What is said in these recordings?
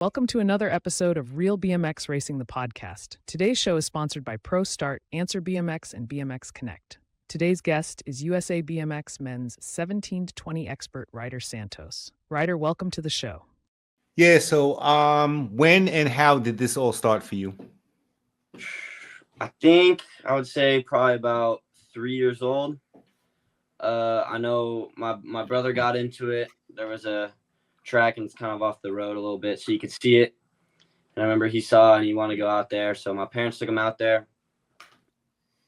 Welcome to another episode of Real BMX Racing, the podcast. Today's show is sponsored by Pro Start, Answer BMX, and BMX Connect. Today's guest is USA BMX Men's 17 to 20 Expert Ryder Santos. Ryder, welcome to the show. Yeah, so when and how did this all start for you? I think I would say probably about 3 years old. I know my brother got into it. There was a track and it's kind of off the road a little bit so you could see it. And I remember he saw and he wanted to go out there. So my parents took him out there.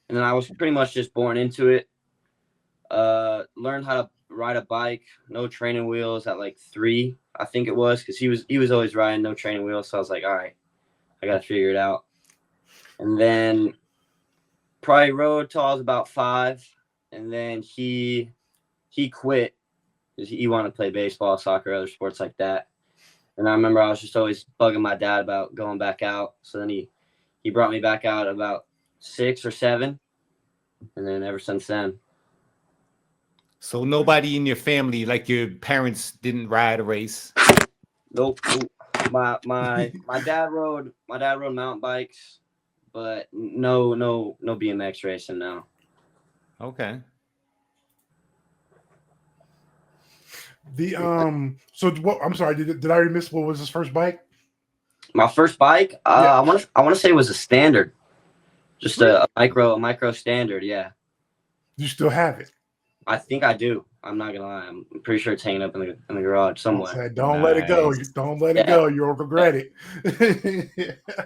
And then I was pretty much just born into it. Learned how to ride a bike, no training wheels at like 3, I think it was, because he was always riding no training wheels. So I was like, all right, I got to figure it out. And then probably rode till I was about 5. And then he quit. He wanted to play baseball, soccer, other sports like that. And I remember I was just always bugging my dad about going back out. So then he brought me back out at about 6 or 7. And then ever since then. So nobody in your family, like your parents, didn't ride a race? Nope. My dad rode mountain bikes, but no BMX racing now. Okay. So what? I'm sorry. Did I miss what was his first bike? My first bike, Yeah. I want to say it was a standard, just a micro standard. Yeah, Do you still have it? I think I do. I'm not gonna lie. I'm pretty sure it's hanging up in the garage somewhere. Don't let it go. Nice. Don't let it go. You'll regret it.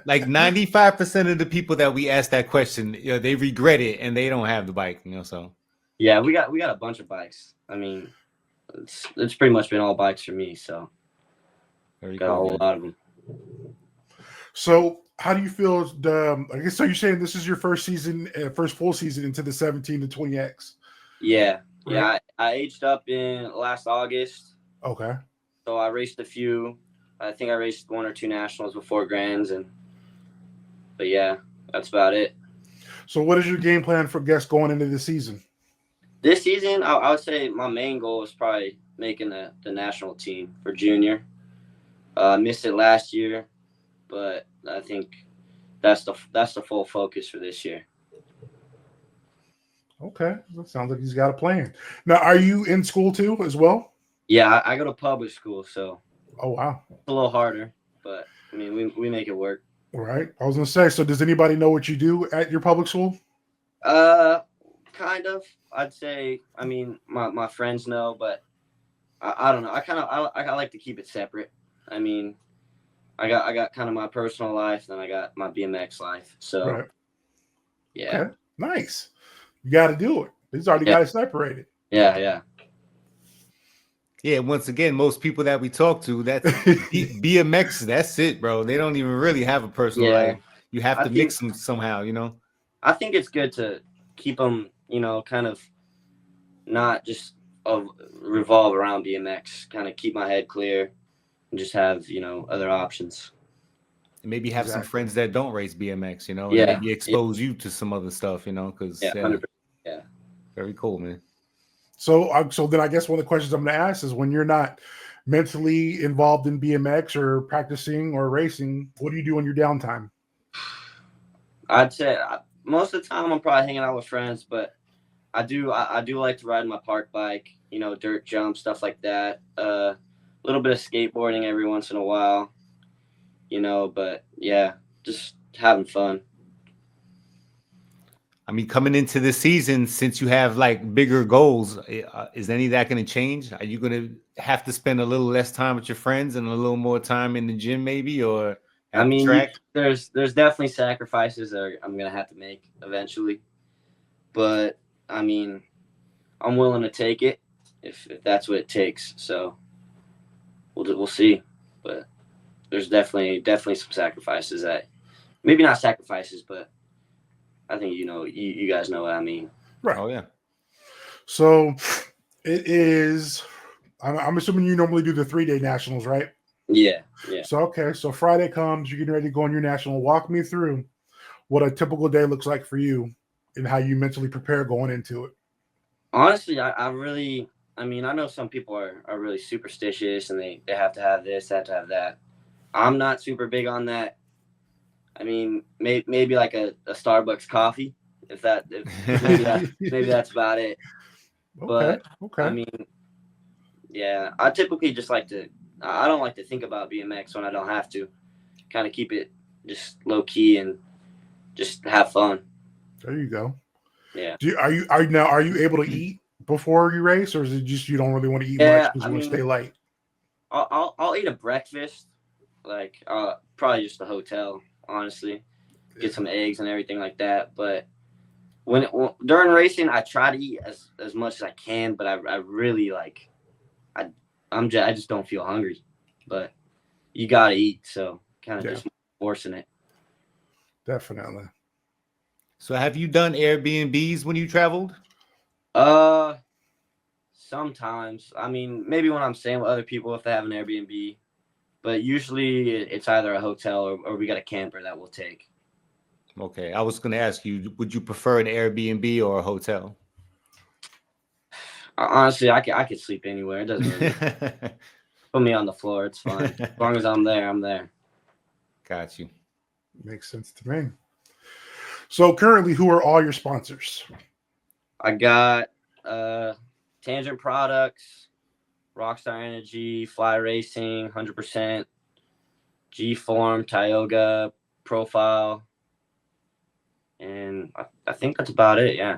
Like 95% of the people that we ask that question, they regret it and they don't have the bike, so. Yeah, we got a bunch of bikes. I mean, it's pretty much been all bikes for me. So Very got a whole lot of them. So how do you feel? I guess so. You're saying this is your first season, first full season into the 17 to 20X. Yeah. Right. Yeah, I aged up in last August. Okay. So I raced a few. I think I raced 1 or 2 nationals before grands, but yeah, that's about it. So what is your game plan for guests going into the season? This season, I would say my main goal is probably making the national team for junior. Missed it last year, but I think that's the full focus for this year. Okay, that sounds like he's got a plan. Now, are you in school too as well? Yeah, I go to public school, so Oh wow! it's a little harder, but I mean we make it work. All right. I was gonna say. So does anybody know what you do at your public school? Kind of. I'd say. I mean, my friends know, but I don't know. I like to keep it separate. I mean, I got kind of my personal life, then I got my BMX life. So, Right. yeah. Okay. Nice. You got to do it. He's already got it separated. Yeah. Yeah, once again, most people that we talk to, that's BMX, that's it, bro. They don't even really have a personal life. You have to mix them somehow, I think it's good to keep them, kind of not just revolve around BMX, kind of keep my head clear and just have, other options. And maybe have some friends that don't race BMX, and Yeah. maybe expose you to some other stuff, because 100%. Yeah. Very cool, man. So then I guess one of the questions I'm going to ask is when you're not mentally involved in BMX or practicing or racing, what do you do in your downtime? I'd say most of the time I'm probably hanging out with friends, but I do like to ride my park bike, dirt jump, stuff like that. A little bit of skateboarding every once in a while, but yeah, just having fun. I mean, coming into the season, since you have like bigger goals, is any of that going to change? Are you going to have to spend a little less time with your friends and a little more time in the gym, maybe, or at the track? There's definitely sacrifices that I'm going to have to make eventually, but I mean, I'm willing to take it if that's what it takes. So we'll see, but there's definitely some sacrifices that maybe not sacrifices, but I think you guys know what I mean. Right. Oh yeah. So it is. I'm assuming you normally do the 3-day nationals, right? Yeah. So okay. So Friday comes, you're getting ready to go on your national. Walk me through what a typical day looks like for you and how you mentally prepare going into it. Honestly, I know some people are really superstitious and they have to have this, have to have that. I'm not super big on that. I mean, maybe like a Starbucks coffee, if maybe that's about it. Okay. But I Okay. mean, yeah, I typically just like to. I don't like to think about BMX when I don't have to. Kind of keep it just low key and just have fun. There you go. Yeah. Are you able to eat before you race, or is it just you don't really want to eat much Yeah. because I you want to mean, stay light? I'll eat a breakfast, like probably just a hotel, honestly. Get some eggs and everything like that. But during racing, I try to eat as much as I can, but I really like I just don't feel hungry. But you gotta eat, so kind of Yeah, just forcing it. definitely. So have you done Airbnbs when you traveled? Uh, Sometimes. I mean, maybe when I'm staying with other people if they have an Airbnb, but usually it's either a hotel or we got a camper that we'll take. Okay, I was going to ask you, would you prefer an Airbnb or a hotel? Honestly, I could sleep anywhere. It doesn't really put me on the floor. It's fine. As long as I'm there, I'm there. Got you. Makes sense to me. So currently, who are all your sponsors? I got Tangent Products, Rockstar Energy, Fly Racing, 100%, G Form, Tioga, Profile, and I think that's about it. Yeah.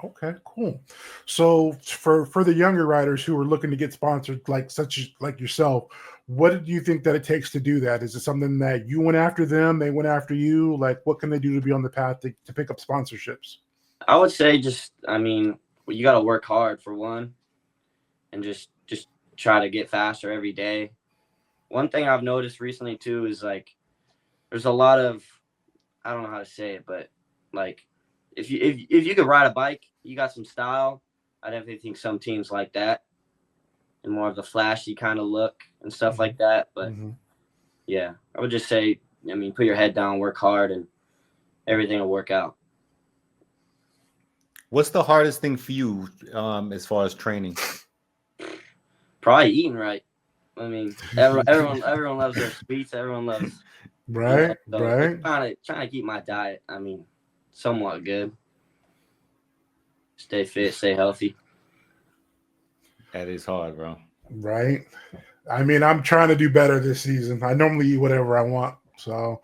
Okay, cool. So for the younger riders who are looking to get sponsored, like yourself, what do you think that it takes to do that? Is it something that you went after them, they went after you? Like, what can they do to be on the path to pick up sponsorships? I would say I mean, you got to work hard for one, and just try to get faster every day. One thing I've noticed recently too is like there's a lot of, I don't know how to say it, but like if you could ride a bike, you got some style. I definitely think some teams like that and more of the flashy kind of look and stuff like that. But yeah, I would just say, I mean, put your head down, work hard, and everything will work out. What's the hardest thing for you as far as training? Probably eating right. I mean, everyone loves their sweets. Everyone loves, Right, so right. it's trying to keep my diet, I mean, somewhat good. Stay fit, stay healthy. That is hard, bro. Right. I mean, I'm trying to do better this season. I normally eat whatever I want. So,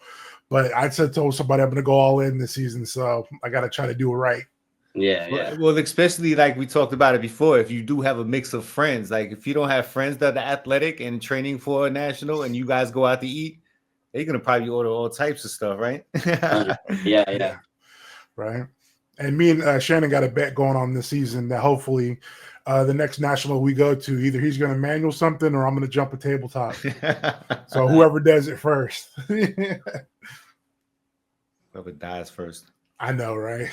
but I told somebody I'm going to go all in this season. So I got to try to do it right. Yeah, yeah. Well, especially like we talked about it before, if you do have a mix of friends, like if you don't have friends that are athletic and training for a national and you guys go out to eat, they're going to probably order all types of stuff, right? Yeah. Right. And me and Shannon got a bet going on this season that hopefully the next national we go to, either he's going to manual something or I'm going to jump a tabletop. So whoever does it first. Whoever dies first. I know, right?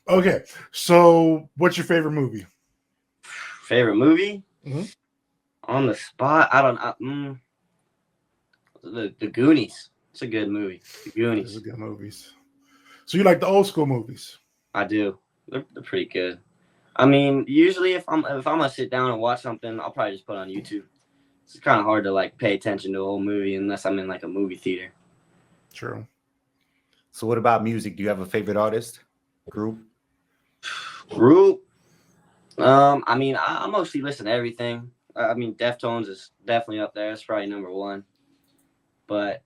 Okay. So what's your favorite movie? Favorite movie? Mhm. On the spot? I don't know. The Goonies. It's a good movie. The Goonies. Those are good movies. So you like the old school movies? I do. They're pretty good. I mean, usually if I'm gonna sit down and watch something, I'll probably just put it on YouTube. It's kind of hard to like pay attention to a whole movie unless I'm in like a movie theater. True. So what about music? Do you have a favorite artist? Group? I mean, I mostly listen to everything. I mean, Deftones is definitely up there. It's probably number one. But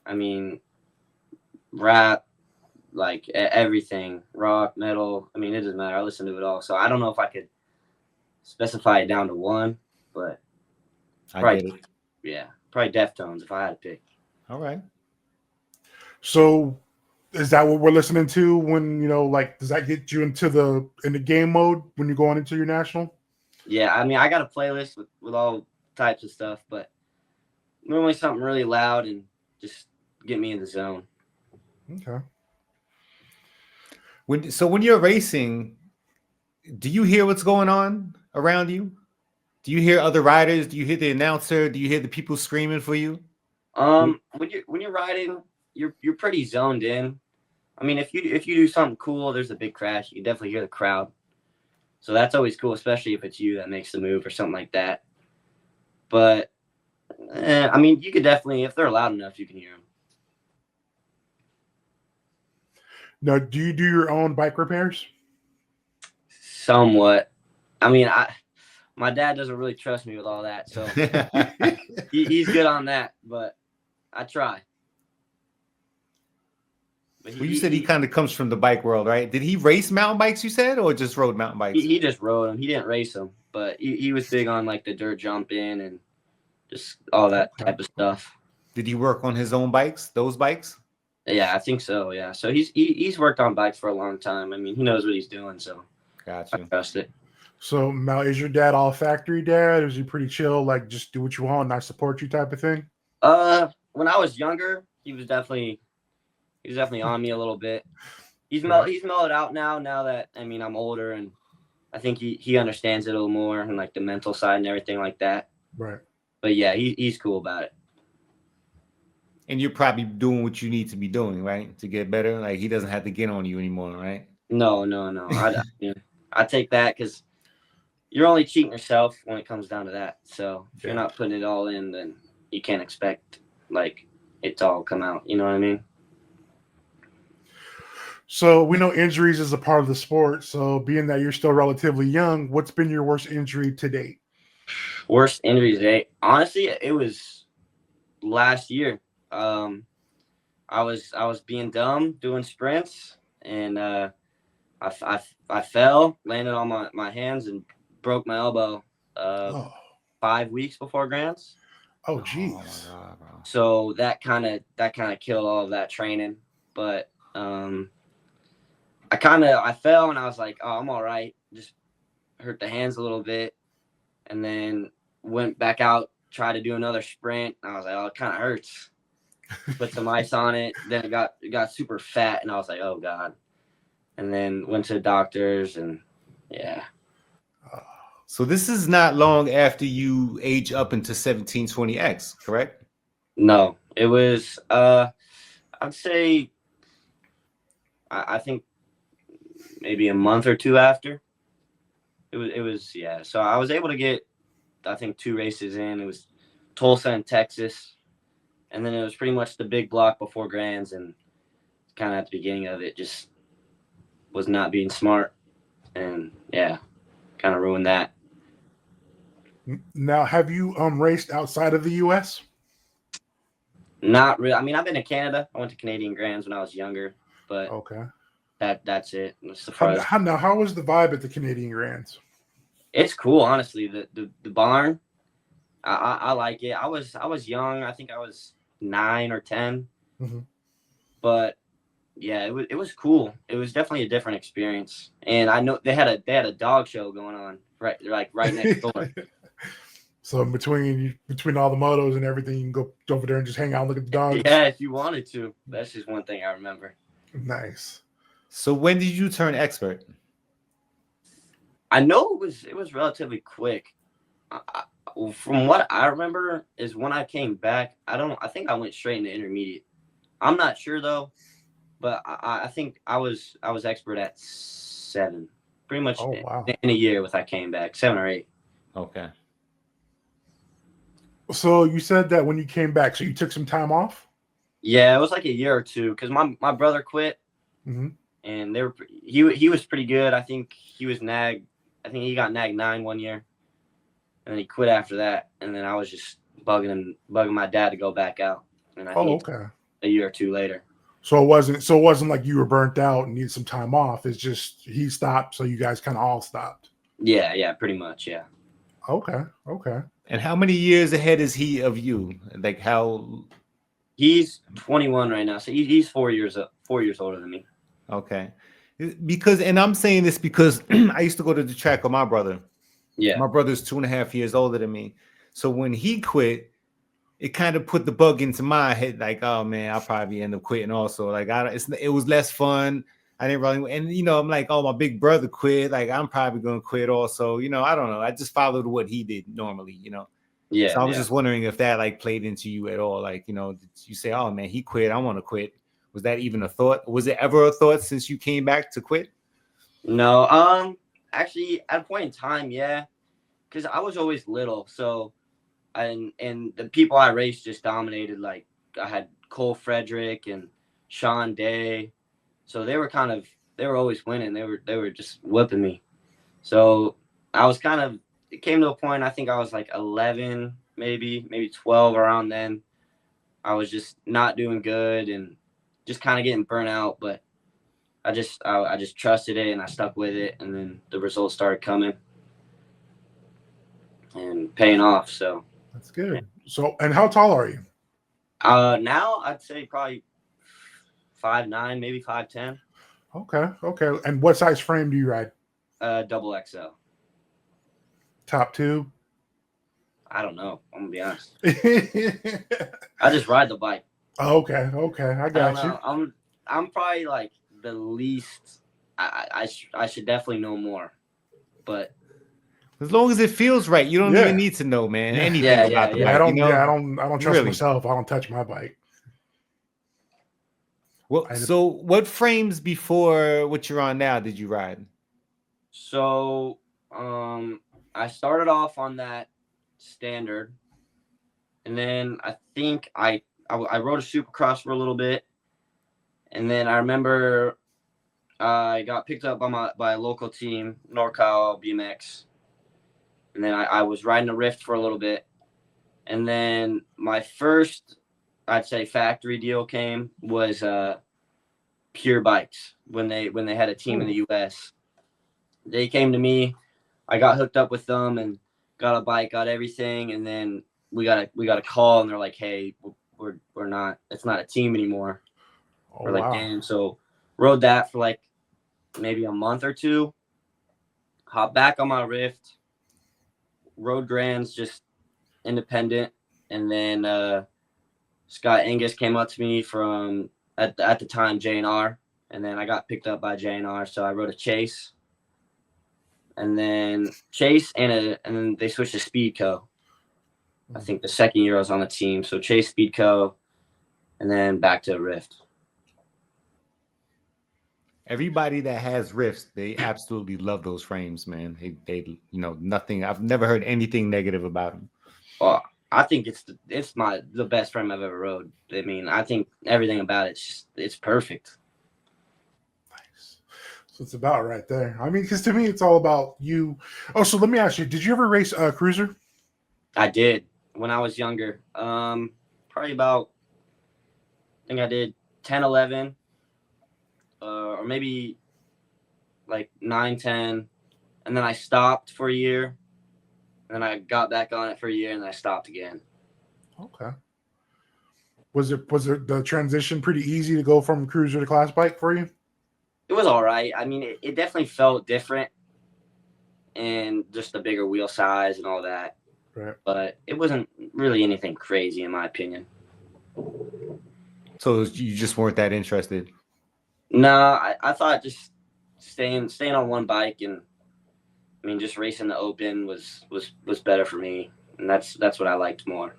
I mean, rap, like everything, rock, metal. I mean, it doesn't matter. I listen to it all. So I don't know if I could specify it down to one, but I get it. Yeah, probably Deftones if I had to pick. All right. So is that what we're listening to when, like, does that get you into the game mode when you're going into your national? Yeah, I mean, I got a playlist with all types of stuff, but normally something really loud and just get me in the zone. Okay. When you're racing, do you hear what's going on around you? Do you hear other riders? Do you hear the announcer? Do you hear the people screaming for you? When you're riding, you're pretty zoned in. I mean, if you do something cool, there's a big crash, you can definitely hear the crowd. So that's always cool, especially if it's you that makes the move or something like that. But I mean, you could definitely, if they're loud enough, you can hear them. Now, do you do your own bike repairs? Somewhat. I mean, my dad doesn't really trust me with all that, so he's good on that, but I try. But Well, you said he kind of comes from the bike world, right? Did he race mountain bikes, you said, or just rode mountain bikes? He just rode them. He didn't race them, but he was big on like the dirt jumping and just all that type of stuff. Did he work on his own bikes, those bikes? Yeah, I think so. Yeah, so he's worked on bikes for a long time. I mean, he knows what he's doing, so Gotcha. I trust it. So now, is your dad all factory dad? Or is he pretty chill, like just do what you want and I support you type of thing? When I was younger, he was definitely on me a little bit. He's mellowed out now that, I mean, I'm older, and I think he understands it a little more, and like the mental side and everything like that. Right. But yeah, he's cool about it. And you're probably doing what you need to be doing, right? To get better. Like he doesn't have to get on you anymore, right? No. I take that because you're only cheating yourself when it comes down to that. So if you're not putting it all in, then you can't expect like it to all come out. You know what I mean? So we know injuries is a part of the sport. So being that you're still relatively young, what's been your worst injury to date? Worst injury to date? Honestly, it was last year. I was being dumb doing sprints, and I fell, landed on my hands, and broke my elbow 5 weeks before Grants. Oh geez. Oh my God, bro. So that kind of killed all of that training. But I fell, and I was like, oh, I'm all right. Just hurt the hands a little bit, and then went back out, tried to do another sprint. I was like, oh, it kind of hurts. Put some ice on it. Then it got super fat, and I was like, oh God. And then went to the doctors, and yeah. So this is not long after you age up into 1720X, correct? No, it was I'd say I think maybe a month or two after. It was yeah. So I was able to get, I think, 2 races in. It was Tulsa and Texas. And then it was pretty much the big block before Grands, and kind of at the beginning of it just was not being smart, and yeah, kind of ruined that. Now, have you raced outside of the U.S.? Not really. I mean, I've been to Canada. I went to Canadian Grands when I was younger, but Okay. that's it. That's the How farthest. how was the vibe at the Canadian Grands? It's cool, honestly. The barn, I like it. I was young. I think I was 9 or 10, but yeah, it was cool. It was definitely a different experience. And I know they had a dog show going on right next door. So between all the motos and everything, you can go over there and just hang out and look at the dogs. Yeah, if you wanted to. That's just one thing I remember. Nice. So when did you turn expert? I know it was relatively quick. From what I remember is when I came back, I think I went straight into intermediate. I'm not sure though, but I think I was expert at 7, pretty much in a year with I came back, 7 or 8. Okay. So you said that when you came back, so you took some time off? Yeah, it was like a year or two because my brother quit, and he was pretty good. I think he was nag. I think he got nag 9 one year, and then he quit after that. And then I was just bugging my dad to go back out. And I think a year or two later. So it wasn't like you were burnt out and needed some time off. It's just he stopped, so you guys kind of all stopped. Yeah, pretty much, yeah. Okay. And how many years ahead is he of you? Like how? He's 21 right now, so he's 4 years older than me. Okay. Because, and I'm saying this because I used to go to the track with my brother. Yeah. My brother's 2.5 years older than me. So when he quit, it kind of put the bug into my head, like, oh man, I'll probably end up quitting also. Like it was less fun. I didn't really, and I'm like, oh, my big brother quit. Like I'm probably gonna quit also. I don't know. I just followed what he did normally. Yeah. So I was just wondering if that like played into you at all. Like, did you say, oh man, he quit, I want to quit? Was that even a thought? Was it ever a thought since you came back to quit? No. Actually, at a point in time, yeah, because I was always little, so and the people I raced just dominated. Like I had Cole Frederick and Sean Day, so they were always winning. They were just whipping me. So I was it came to a point, I think I was like 11, maybe 12 around then. I was just not doing good and just kind of getting burnt out, but I just trusted it and I stuck with it, and then the results started coming and paying off. So that's good. So, and how tall are you? Now I'd say probably 5'9", maybe 5'10". Okay. And what size frame do you ride? Double XL. Top two? I don't know. I'm gonna be honest. I just ride the bike. Okay. I got you. I'm probably like the least. I should definitely know more, but as long as it feels right, you don't even need to know, man. Anything about the bike. I don't. You know? I don't trust myself. I don't touch my bike. Well, so what frames before what you're on now did you ride? So, I started off on that standard, and then I think I rode a Supercross for a little bit, and then I remember I got picked up by a local team, Real BMX, and then I was riding a Rift for a little bit, and then my first, I'd say, factory deal came was Pure Bikes when they had a team in the US. They came to me, I got hooked up with them and got a bike, got everything, and then we got a call and they're like, hey, we're not, it's not a team anymore. We're like, damn. So rode that for like maybe a month or two, hopped back on my Rift, rode Grands just independent, and then Scott Angus came up to me from at the time J&R, and then I got picked up by J&R, so I rode a Chase, and then Chase and then they switched to Speedco. I think the second year I was on the team, so Chase, Speedco, and then back to Rift. Everybody that has Rifts, they absolutely love those frames, man. They nothing. I've never heard anything negative about them. Well, I think it's the best frame I've ever rode. I mean, I think everything about it's perfect. Nice. So it's about right there. I mean, because to me, it's all about you. Oh, so let me ask you: did you ever race a cruiser? I did when I was younger. Probably about, I think I did 10, 11. Or maybe like 9, 10, and then I stopped for a year, and then I got back on it for a year, and then I stopped again. Okay. Was it the transition pretty easy to go from cruiser to class bike for you? It was all right. I mean, it definitely felt different, and just the bigger wheel size and all that. Right. But it wasn't really anything crazy, in my opinion. So you just weren't that interested? No, I thought just staying on one bike, and I mean, just racing the open was better for me, and that's what I liked more.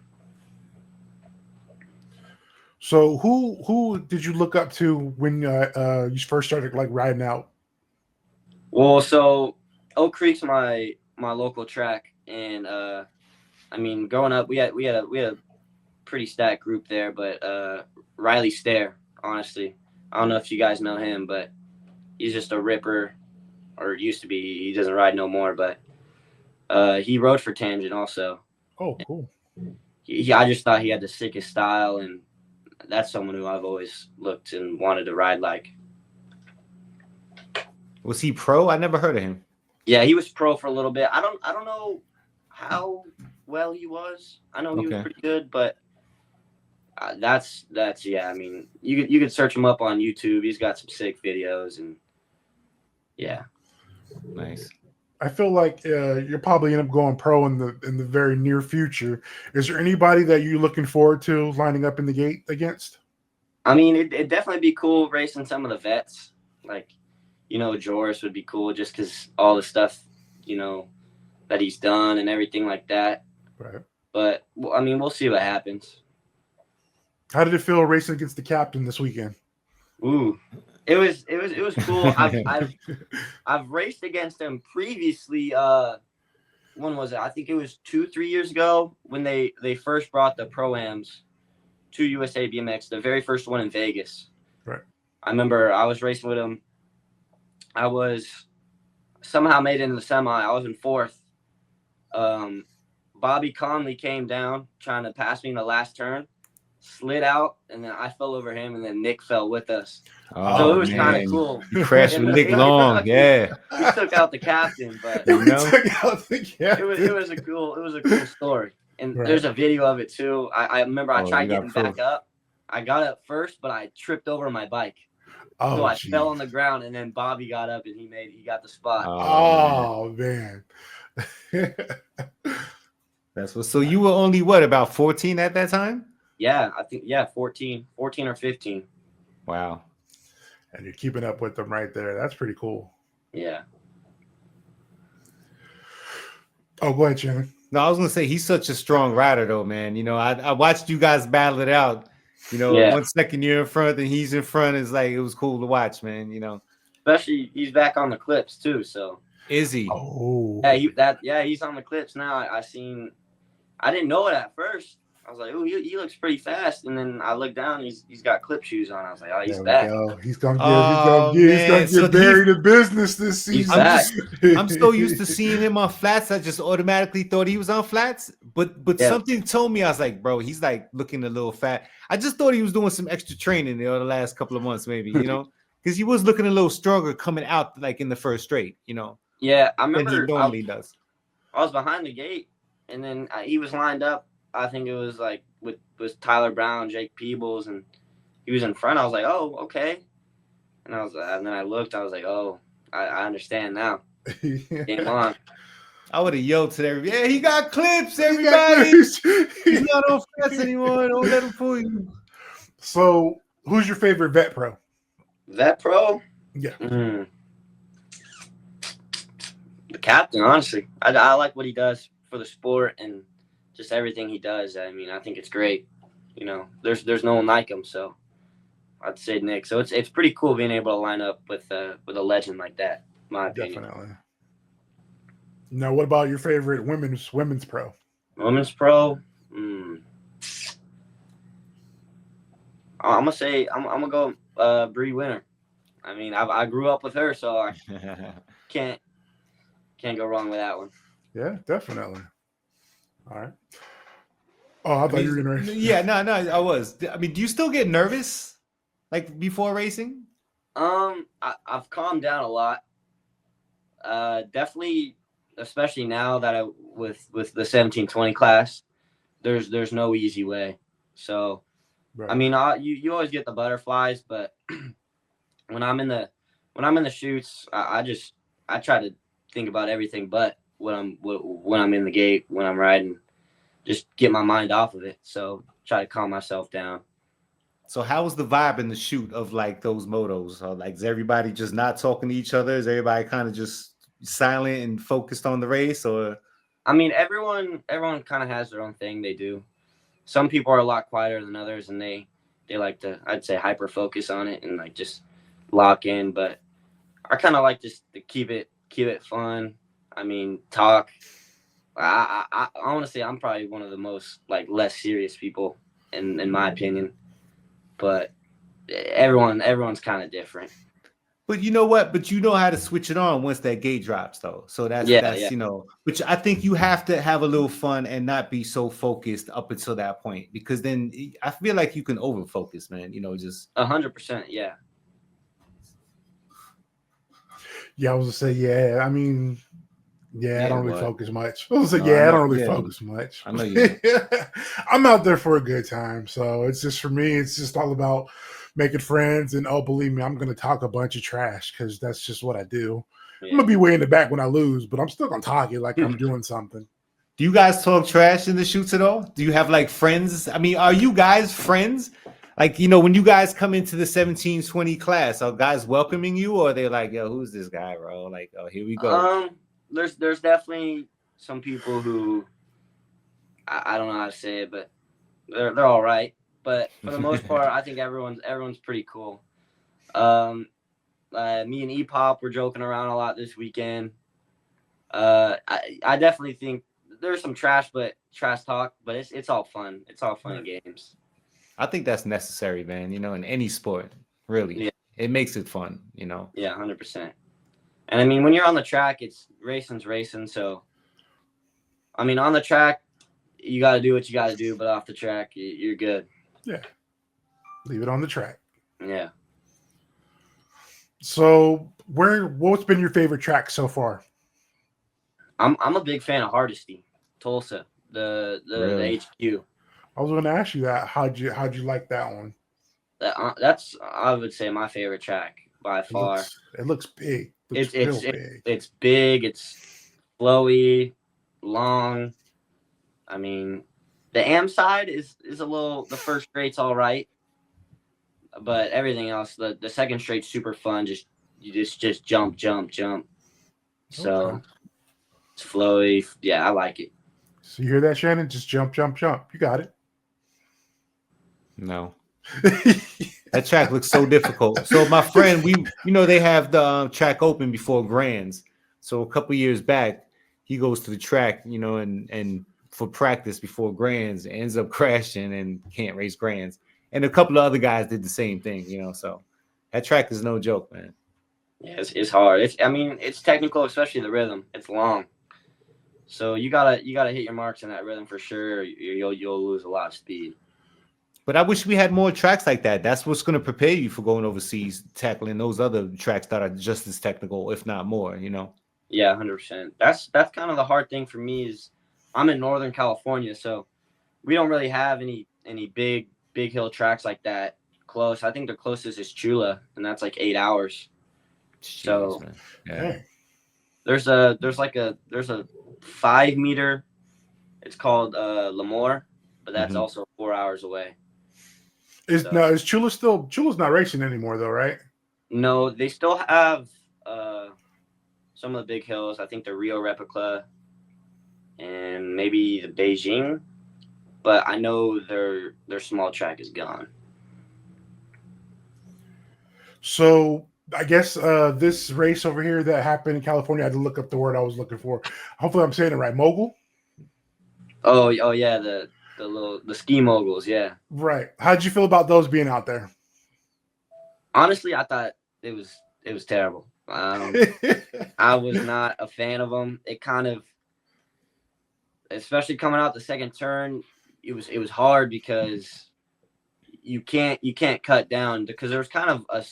So who did you look up to when you first started like riding out? Well, so Oak Creek's my local track, and I mean, growing up, we had a pretty stacked group there, but Riley Stair, honestly. I don't know if you guys know him, but he's just a ripper, or used to be. He doesn't ride no more, but he rode for Tangent also. Oh, cool. I just thought he had the sickest style, and that's someone who I've always looked and wanted to ride like. Was he pro? I never heard of him. Yeah, he was pro for a little bit. I don't know how well he was. I know he was pretty good, but that's yeah. I mean, you could search him up on YouTube. He's got some sick videos, and yeah. Nice. I feel like you'll probably end up going pro in the very near future. Is there anybody that you're looking forward to lining up in the gate against? I mean, it'd definitely be cool racing some of the vets. Like, Joris would be cool just because all the stuff, that he's done and everything like that. Right. But, I mean, we'll see what happens. How did it feel racing against the captain this weekend? Ooh, it was cool. I've raced against him previously. when was it? I think it was 2-3 years ago when they first brought the Pro-Ams to USA BMX, the very first one in Vegas. Right. I remember I was racing with him. I was somehow made it in the semi. I was in fourth. Bobby Conley came down trying to pass me in the last turn, slid out, and then I fell over him, and then Nick fell with us. So it was kind of cool. You crashed with Nick Long, yeah. He took out the captain, but You know? it was a cool story. And there's a video of it too. I remember I tried getting back up. I got up first, but I tripped over my bike. So I fell on the ground, and then Bobby got up and he got the spot. Oh man. That's what. So you were only what, about 14 at that time? Yeah, I think 14 or 15. Wow. And you're keeping up with them right there. That's pretty cool. Yeah. Oh, go ahead, Shannon. No, I was gonna say he's such a strong rider, though, man. You know, I watched you guys battle it out. You know, 1 second you're in front and he's in front. It's like it was cool to watch, man. You know, especially he's back on the clips too. So is he? Oh, yeah, he's on the clips now. I didn't know it at first. I was like, oh, he looks pretty fast, and then I looked down. He's got clip shoes on. I was like, oh, he's back. He's gonna get buried in business this season. I'm so used to seeing him on flats. I just automatically thought he was on flats. But something told me, I was like, bro, he's like looking a little fat. I just thought he was doing some extra training there the last couple of months, maybe, you know, because he was looking a little stronger coming out like in the first straight, you know. Yeah, I remember. Than he normally does. I was behind the gate, and then he was lined up. I think it was like with Tyler Brown, Jake Peebles, and he was in front. I was like, oh, okay. And then I looked. I was like, oh, I understand now. Game on. I would have yelled to everybody, yeah, he got clips, everybody. He's not on flats anymore. Don't let him fool you. So, who's your favorite vet pro? Vet pro? Yeah. The captain, honestly. I like what he does for the sport and just everything he does. I mean, I think it's great. You know, there's no one like him, so I'd say Nick. So it's pretty cool being able to line up with a legend like that, in my opinion. Definitely. Now, what about your favorite women's pro? Women's pro? I'm gonna go Bree Winter. I mean, I grew up with her, so I can't go wrong with that one. Yeah, definitely. All right. Oh, I thought you were gonna race. Yeah, no, I was. I mean, do you still get nervous, like before racing? I've calmed down a lot. Definitely, especially now that with the 1720 class, there's no easy way. So, right. I mean, you always get the butterflies, but when I'm in the chutes, I try to think about everything but when I'm in the gate, when I'm riding, just get my mind off of it. So try to calm myself down. So how was the vibe in the chute of like those motos? Like, is everybody just not talking to each other? Is everybody kind of just silent and focused on the race? Or I mean, everyone kind of has their own thing they do. Some people are a lot quieter than others, and they like to, I'd say, hyper focus on it and like just lock in. But I kind of like just to keep it fun. I mean, talk. I want to say I'm probably one of the most like less serious people in my opinion, but everyone's kind of different. But you know what? But you know how to switch it on once that gate drops, though. So that's you know. Which I think you have to have a little fun and not be so focused up until that point, because then I feel like you can over focus, man. You know, just 100%. Yeah. Yeah, I was gonna say, yeah. I mean, I don't really focus much. I was like, I don't really focus much. I know you. I'm out there for a good time, so it's just for me. It's just all about making friends, and believe me, I'm gonna talk a bunch of trash because that's just what I do. Yeah. I'm gonna be way in the back when I lose, but I'm still gonna talk it like I'm doing something. Do you guys talk trash in the shoots at all? Do you have like friends? I mean, are you guys friends? Like, you know, when you guys come into the 1720 class, are guys welcoming you, or are they like, yo, who's this guy, bro? Like, oh, here we go. There's definitely some people who I don't know how to say it, but they're all right. But for the most part, I think everyone's pretty cool. Me and E-Pop were joking around a lot this weekend. I definitely think there's some trash talk, but it's all fun. It's all fun and games. I think that's necessary, man. In any sport, really, Yeah. it makes it fun. Yeah, 100%. And I mean, when you're on the track, it's racing. So, I mean, on the track, you got to do what you got to do, but off the track, you're good. Yeah. Leave it on the track. Yeah. So, what's been your favorite track so far? I'm a big fan of Hardesty, Tulsa, the Really? HQ. I was going to ask you that. How'd you like that one? That's I would say my favorite track by far. It looks big. Big. It's big. It's flowy, long. I mean, the AM side is a little. The first straight's all right, but everything else, the second straight's super fun. You just jump. So Okay. it's flowy. Yeah, I like it. So you hear that, Shannon? Just jump. You got it. No. That track looks so difficult. So my friend, they have the track open before Grands. So a couple years back, he goes to the track, and for practice before Grands, ends up crashing and can't race Grands. And a couple of other guys did the same thing, So that track is no joke, man. Yeah, it's hard. It's technical, especially the rhythm. It's long, so you gotta hit your marks in that rhythm for sure. You'll lose a lot of speed. But I wish we had more tracks like that. That's what's going to prepare you for going overseas, tackling those other tracks that are just as technical, if not more, Yeah, 100%. That's kind of the hard thing for me is I'm in Northern California, so we don't really have any big hill tracks like that close. I think the closest is Chula, and that's like 8 hours. Jeez, So man. Yeah. there's a 5 meter. It's called Lemoore, but that's also 4 hours away. Is Chula Chula's not racing anymore though, right? No, they still have some of the big hills. I think the Rio Replica and maybe the Beijing, but I know their small track is gone. So I guess this race over here that happened in California, I had to look up the word I was looking for. Hopefully I'm saying it right. Mogul? Oh yeah, the ski moguls, yeah. Right. How'd you feel about those being out there? Honestly, I thought it was terrible. I was not a fan of them. It kind of, especially coming out the second turn, it was hard because you can't cut down because there was kind of a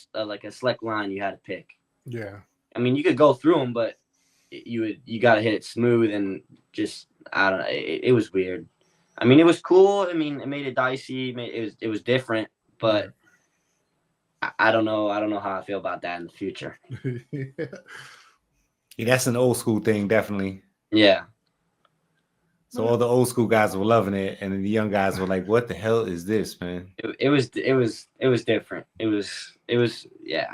select line you had to pick. Yeah. I mean, you could go through them, but you got to hit it smooth and just I don't know. It was weird. I mean, it was cool. I mean, it made it dicey. It was different, but I don't know. I don't know how I feel about that in the future. Yeah, that's an old school thing, definitely. Yeah. So all the old school guys were loving it, and then the young guys were like, "What the hell is this, man?" It was different. It was yeah.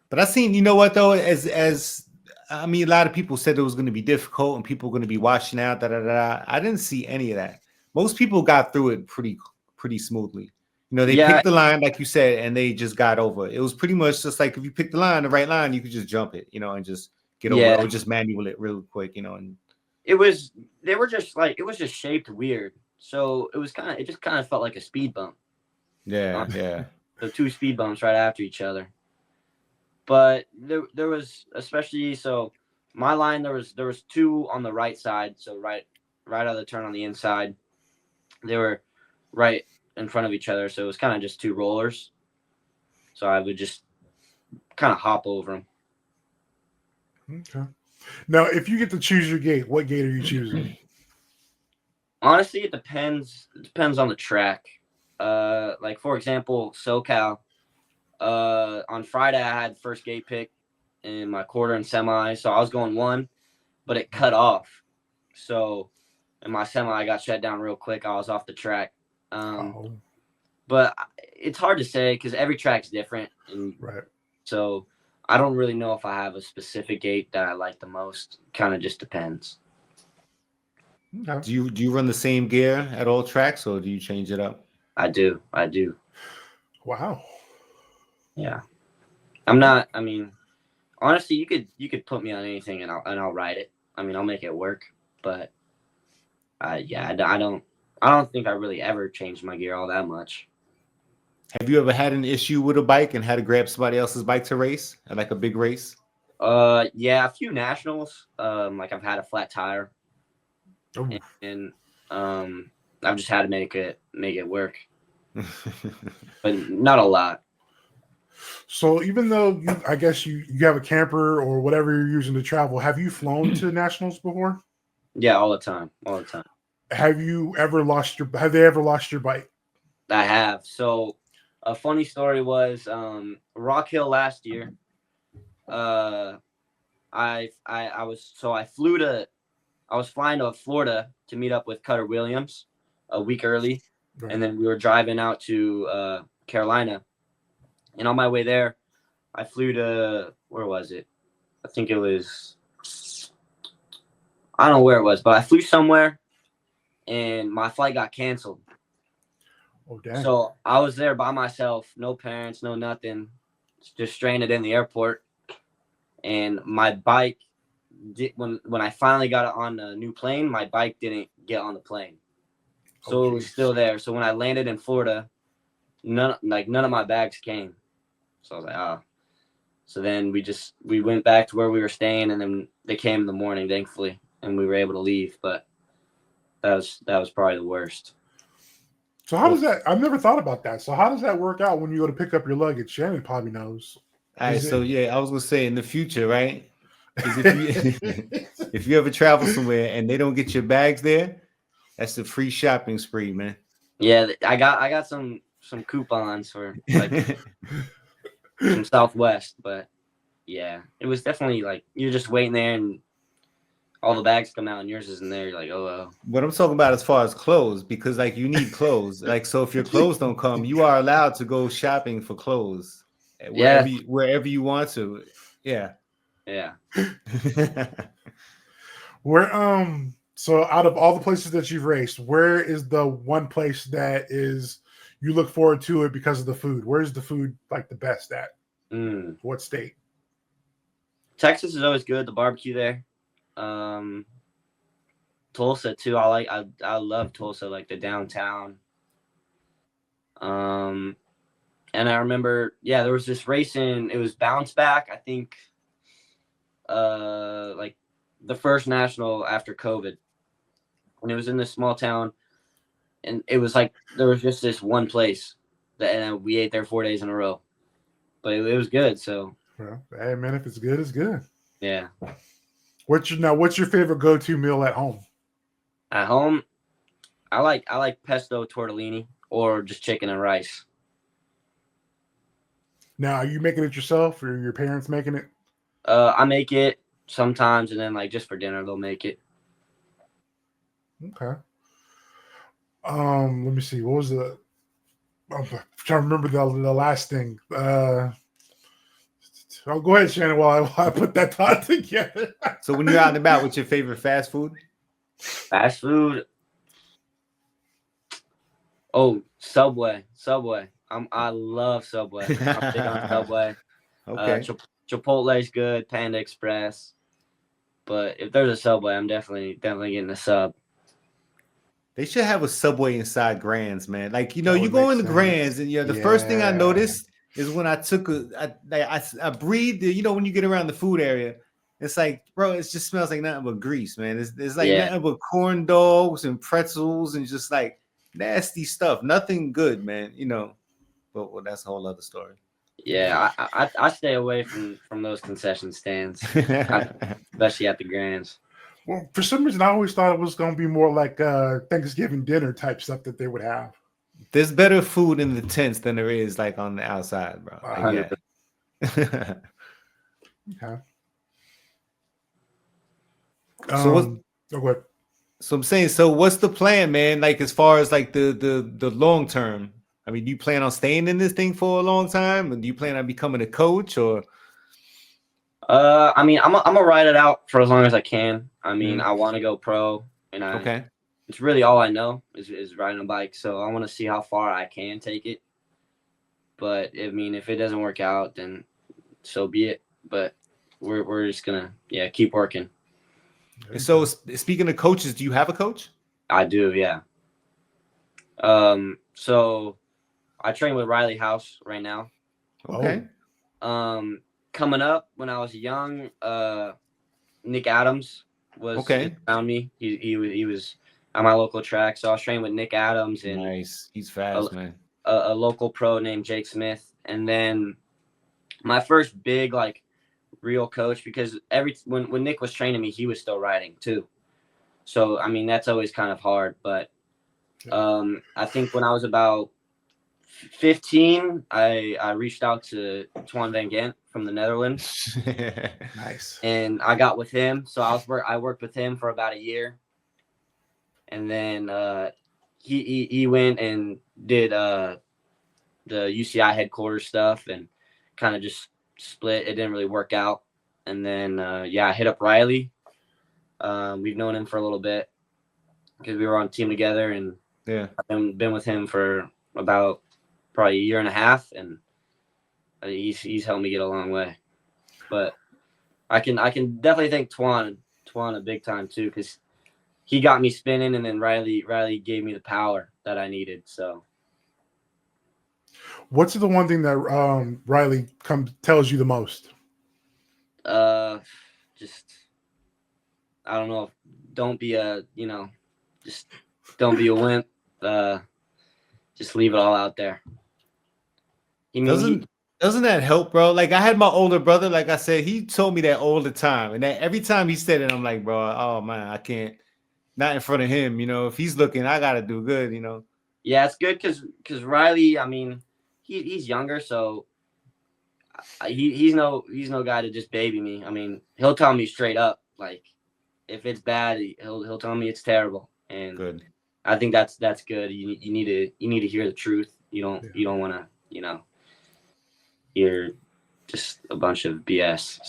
But I seen, you know what though, as I mean, a lot of people said it was going to be difficult and people were going to be washing out. I didn't see any of that. Most people got through it pretty smoothly. They picked the line, like you said, and they just got over it. It was pretty much just like if you pick the right line, you could just jump it, and just get over it or just manual it real quick, and it was just shaped weird. So it just kind of felt like a speed bump. Yeah. The two speed bumps right after each other. But there was especially so my line there was two on the right side, so right out of the turn on the inside. They were right in front of each other, so it was kind of just two rollers. So I would just kind of hop over them. Okay. Now, if you get to choose your gate, what gate are you choosing? Honestly, it depends. It depends on the track. Like for example, SoCal. On Friday I had first gate pick in my quarter and semi, so I was going 1, but it cut off. So in my semi I got shut down real quick. I was off the track. But it's hard to say because every track's different, and right. So I don't really know if I have a specific gate that I like the most. Kind of just depends. Okay. Do you run the same gear at all tracks, or do you change it up? I do. Wow. Yeah. I'm not. I mean, honestly, you could put me on anything and I'll ride it. I mean, I'll make it work, but yeah, I don't think I really ever changed my gear all that much. Have you ever had an issue with a bike and had to grab somebody else's bike to race, like a big race? Yeah, a few nationals. Like I've had a flat tire, Oh. and I've just had to make it work, but not a lot. So even though I guess you have a camper or whatever you're using to travel, have you flown to nationals before? Yeah, all the time. Have they ever lost your bike? I have. So a funny story was Rock Hill last year. I was flying to Florida to meet up with Cutter Williams a week early, Right. and then we were driving out to Carolina. And on my way there, I flew to, where was it? I think it was, I don't know where it was, but I flew somewhere, and my flight got canceled. Oh, dang. So I was there by myself, no parents, no nothing, just stranded in the airport. And my bike, when I finally got it on the new plane, my bike didn't get on the plane. So it was still there. So when I landed in Florida, none of my bags came. So I was like, oh. So then we went back to where we were staying, and then they came in the morning, thankfully, and we were able to leave. But that was probably the worst. So how does that? I've never thought about that. So how does that work out when you go to pick up your luggage? Shannon probably knows. All right, so yeah, I was gonna say in the future, right? Because if you ever travel somewhere and they don't get your bags there, that's a free shopping spree, man. Yeah, I got some coupons for like some Southwest, but yeah, it was definitely like you're just waiting there and all the bags come out and yours isn't there. You're like, oh well. What I'm talking about as far as clothes, because like you need clothes. Like so if your clothes don't come, you are allowed to go shopping for clothes wherever you want to. Yeah. Yeah. So out of all the places that you've raced, where is the one place that is you look forward to it because of the food? Where's the food like the best at? What state? Texas is always good. The barbecue there. Tulsa too. I love Tulsa, like the downtown. And I remember, yeah, there was this racing. It was Bounce Back. I think, like the first national after COVID, and it was in this small town, and it was like there was just this one place and we ate there 4 days in a row, but it was good. So, well, hey man, if it's good, it's good. Yeah. What's your favorite go-to meal at home? At home, I like pesto tortellini or just chicken and rice. Now, are you making it yourself, or are your parents making it? I make it sometimes, and then like just for dinner they'll make it. Okay. Let me see. What was the? I'm trying to remember the last thing. Go ahead, Shannon, while I put that thought together. So when you're out and about, what's your favorite fast food? Fast food. Oh, Subway. I love Subway. I'm big on Subway. Okay. Chipotle's good. Panda Express. But if there's a Subway, I'm definitely getting a sub. They should have a Subway inside Grands, man. Like, you go in the Grands, and the first thing I noticed is when I took I breathed, when you get around the food area, it's like, bro, it just smells like nothing but grease, man. It's like nothing but corn dogs and pretzels and just like nasty stuff. Nothing good, man. But that's a whole other story. Yeah, I stay away from those concession stands, especially at the Grands. Well, for some reason, I always thought it was going to be more like Thanksgiving dinner type stuff that they would have. There's better food in the tents than there is like on the outside, bro. Okay. Go ahead. So I'm saying, so what's the plan, man? Like as far as like the long term. I mean, do you plan on staying in this thing for a long time? And do you plan on becoming a coach or? I mean, I'm gonna ride it out for as long as I can. I mean, I want to go pro, and it's really all I know is riding a bike. So I want to see how far I can take it. But I mean, if it doesn't work out, then so be it. But we're just gonna keep working. So speaking of coaches, do you have a coach? I do, yeah. So I train with Riley House right now. Okay. Coming up when I was young, Nick Adams was around me. He was on my local track, so I was training with Nick Adams and Nice. He's fast, man. A local pro named Jake Smith, and then my first big like real coach, because when Nick was training me, he was still riding too. So I mean that's always kind of hard, but I think when I was about 15, I reached out to Twan Van Gent from the Netherlands. Nice. And I got with him. So I worked with him for about a year. And then he went and did the UCI headquarters stuff and kind of just split. It didn't really work out. And then I hit up Riley. We've known him for a little bit because we were on team together, and I've been with him for about probably a year and a half, and he's helped me get a long way. But I can definitely thank Twan a big time too, because he got me spinning, and then Riley gave me the power that I needed. So, what's the one thing that Riley tells you the most? Just I don't know. Don't be just don't be a wimp. Just leave it all out there. Doesn't that help, bro? Like I had my older brother, like I said, he told me that all the time. And that every time he said it, I'm like, bro, oh man, I can't, not in front of him, if he's looking, I gotta do good, Yeah, it's good because Riley, I mean, he's younger, so he's no guy to just baby me. I mean, he'll tell me straight up, like if it's bad, he'll tell me it's terrible. And good. I think that's good. You need to hear the truth. You don't want to, hear just a bunch of BS.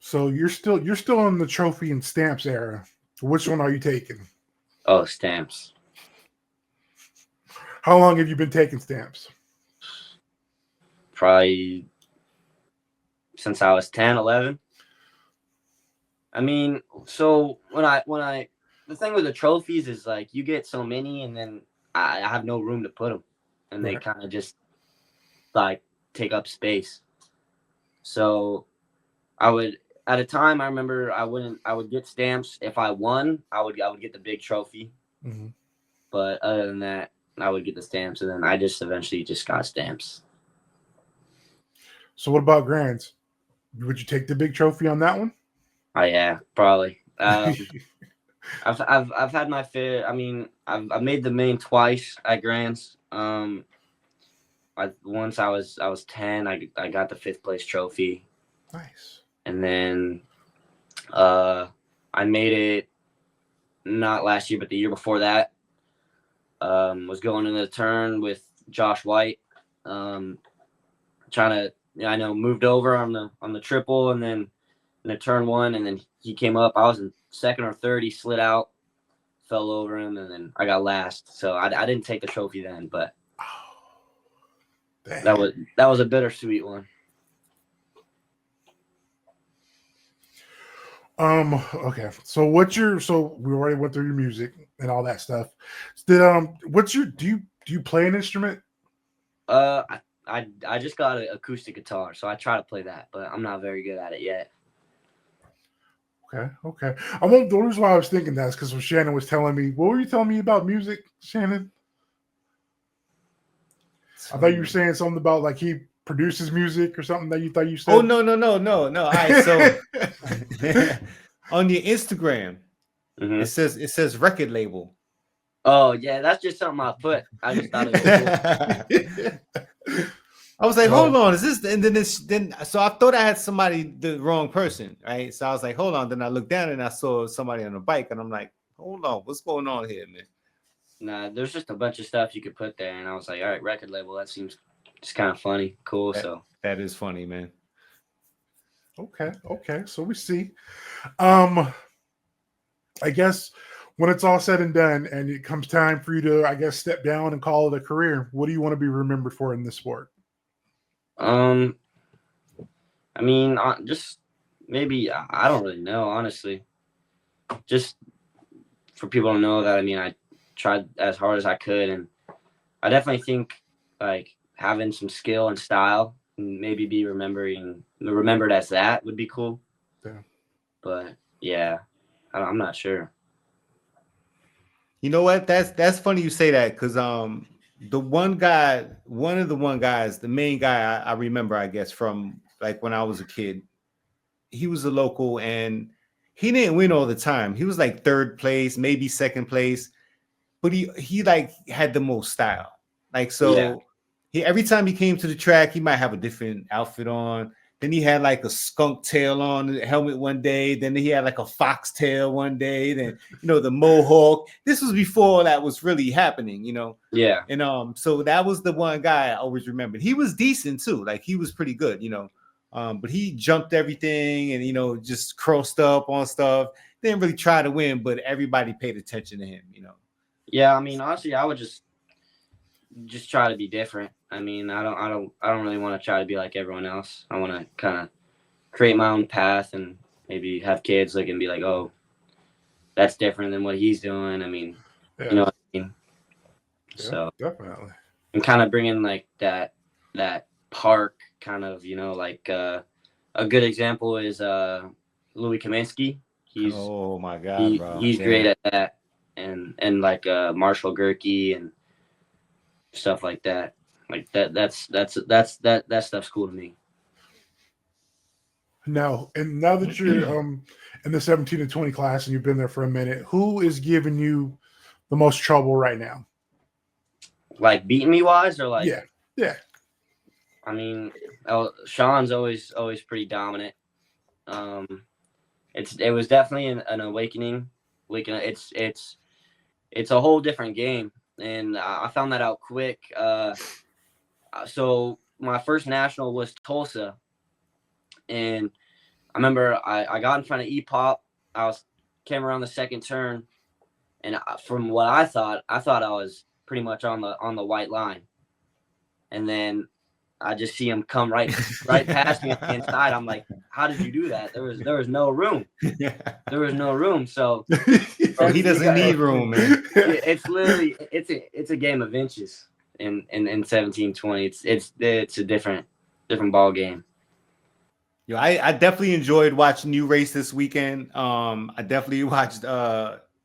So you're still in the trophy and stamps era. Which one are you taking? Oh, stamps. How long have you been taking stamps? Probably since I was 10, 11. I mean, so when I the thing with the trophies is like you get so many, and then I have no room to put them, and they kind of just like take up space. So I would, at a time, I remember I would get stamps. If I won, I would get the big trophy. Mm-hmm. But other than that, I would get the stamps, and then I just eventually just got stamps. So what about grands? Would you take the big trophy on that one? Oh yeah, probably. I've had my fair. I mean, I've made the main twice at grands. Once I was 10, I got the 5th place trophy. Nice. And then I made it not last year, but the year before that. Was going in the turn with Josh White. Trying to, moved over on the triple, and then in the turn 1, and then he came up. I was in 2nd or 3rd. He slid out, fell over him, and then I got last. So I didn't take the trophy then, but that was a bittersweet one. Okay. So we already went through your music and all that stuff. Do you play an instrument? I just got an acoustic guitar, so I try to play that, but I'm not very good at it yet. Okay. The reason why I was thinking that is because Shannon was telling me, what were you telling me about music, Shannon? I thought you were saying something about like he produces music or something that you thought you said. Oh no. All right, so on your Instagram, Mm-hmm. it says record label. Oh yeah, that's just something I put. I just thought it was cool. I was like, hold on, is this? And then so I thought I had the wrong person, right? So I was like, hold on. Then I looked down and I saw somebody on a bike, and I'm like, hold on, what's going on here, man? Nah, there's just a bunch of stuff you could put there, and I was like, all right, record label. That seems just kind of funny, cool. That is funny, man. Okay. So we see. I guess when it's all said and done, and it comes time for you to, I guess, step down and call it a career, what do you want to be remembered for in this sport? I mean, just maybe I don't really know, honestly. just for people to know that, I mean, I tried as hard as I could, and I definitely think like having some skill and style, and maybe be remembered as that would be cool. Yeah. But yeah, I'm not sure. You know what? That's funny you say that, because the one of the guys, the main guy I remember, I guess, from like when I was a kid, he was a local and he didn't win all the time. He was like third place, maybe second place, but he like had the most style. Like, so he, every time he came to the track, he might have a different outfit on. Then he had like a skunk tail on the helmet one day. Then he had like a fox tail one day. Then, the mohawk. This was before that was really happening, Yeah. And so that was the one guy I always remembered. He was decent too. Like, he was pretty good, but he jumped everything and, just crossed up on stuff. Didn't really try to win, but everybody paid attention to him, Yeah, I mean, honestly, I would just try to be different. I mean, I don't really want to try to be like everyone else. I want to kind of create my own path and maybe have kids look and be like, oh, that's different than what he's doing. I mean, Yeah. you know what I mean? Yeah, So definitely. and kind of bringing like that park kind of, like a good example is Louis Kaminsky. Oh my God, bro. He's great at that, and like Marshall Gerke and stuff like that. Like that stuff's cool to me. Now that you're in the 17 and 20 class and you've been there for a minute, who is giving you the most trouble right now? Like beating me wise, or like yeah. I mean, Sean's always pretty dominant. It was definitely an awakening. It's a whole different game, and I found that out quick. So my first national was Tulsa, and I remember I got in front of E-Pop. Came around the second turn, and from what I thought I was pretty much on the white line, and then I just see him come right past me on the inside. I'm like, how did you do that? There was no room. There was no room. So he doesn't need room, man. It's literally it's a game of inches in 1720. It's a different ball game. Yo, I definitely enjoyed watching you race this weekend. I definitely watched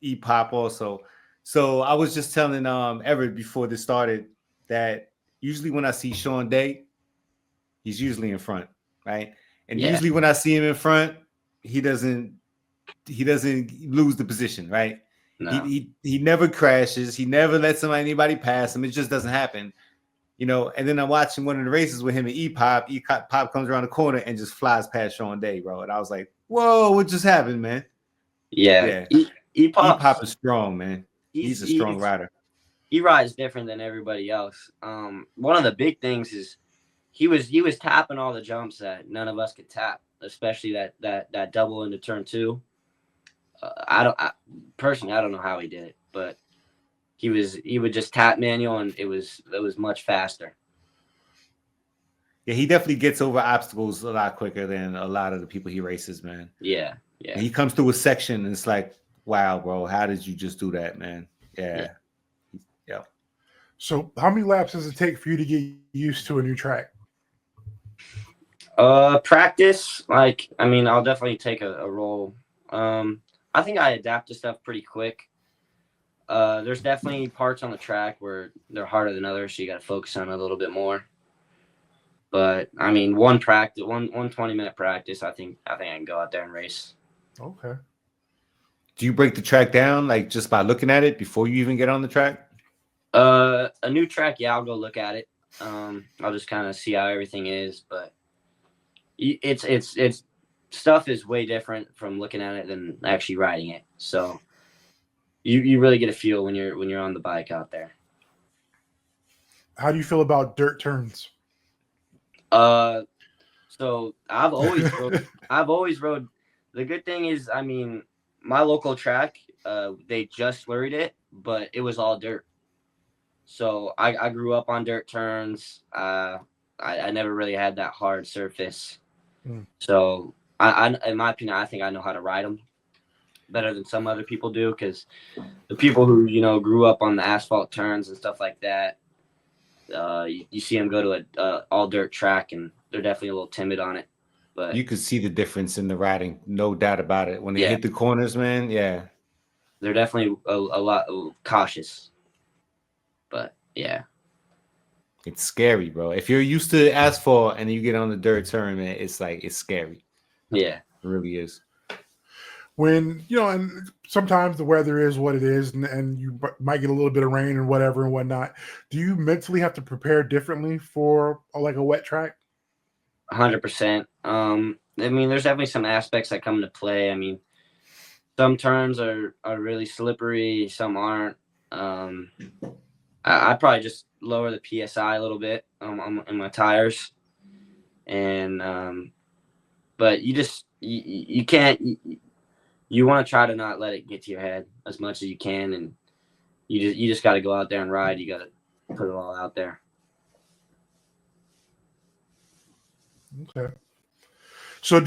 E-Pop also. So I was just telling Everett before this started that usually when I see Sean Day, he's usually in front, right? And usually when I see him in front, he doesn't lose the position, right? No. He never crashes. He never lets anybody pass him. It just doesn't happen. And then I'm watching one of the races with him and E-Pop. E-Pop comes around the corner and just flies past Sean Day, bro. And I was like, whoa, what just happened, man? Yeah. E-Pop is strong, man. He's a strong rider. He rides different than everybody else. One of the big things is he was tapping all the jumps that none of us could tap, especially that double into turn 2. Personally, I don't know how he did it, but he would just tap manual, and it was much faster. Yeah, he definitely gets over obstacles a lot quicker than a lot of the people he races, man. Yeah. And he comes through a section and it's like, wow, bro, how did you just do that, man? Yeah. So how many laps does it take for you to get used to a new track? Practice, like, I mean, I'll definitely take a roll. I think I adapt to stuff pretty quick. There's definitely parts on the track where they're harder than others, so you got to focus on it a little bit more. But I mean, one 20-minute practice, I think I can go out there and race. Okay. Do you break the track down like just by looking at it before you even get on the track? A new track, yeah, I'll go look at it. I'll just kind of see how everything is, but it's stuff is way different from looking at it than actually riding it. So you really get a feel when you're on the bike out there. How do you feel about dirt turns? So I've always rode. The good thing is, I mean, my local track, they just slurried it, but it was all dirt. So I grew up on dirt turns. I never really had that hard surface. So I in my opinion, I think I know how to ride them. better than some other people do, because the people who, you know, grew up on the asphalt turns and stuff like that, you see them go to a all dirt track and they're definitely a little timid on it. But you could see the difference in the riding, no doubt about it. When they Yeah. hit the corners, man, yeah. they're definitely a lot cautious. But yeah. It's scary, bro. If you're used to asphalt and you get on the dirt turn, man, it's like it's scary. Yeah. It really is. When, you know, and sometimes the weather is what it is, and you might get a little bit of rain and whatever and whatnot. Do you mentally have to prepare differently for like a wet track? 100%. I mean, there's definitely some aspects that come into play. I mean, some turns are really slippery, some aren't. I'd probably just lower the PSI a little bit in my tires, and but you can't. You want to try to not let it get to your head as much as you can, and you just got to go out there and ride. You got to put it all out there. Okay. So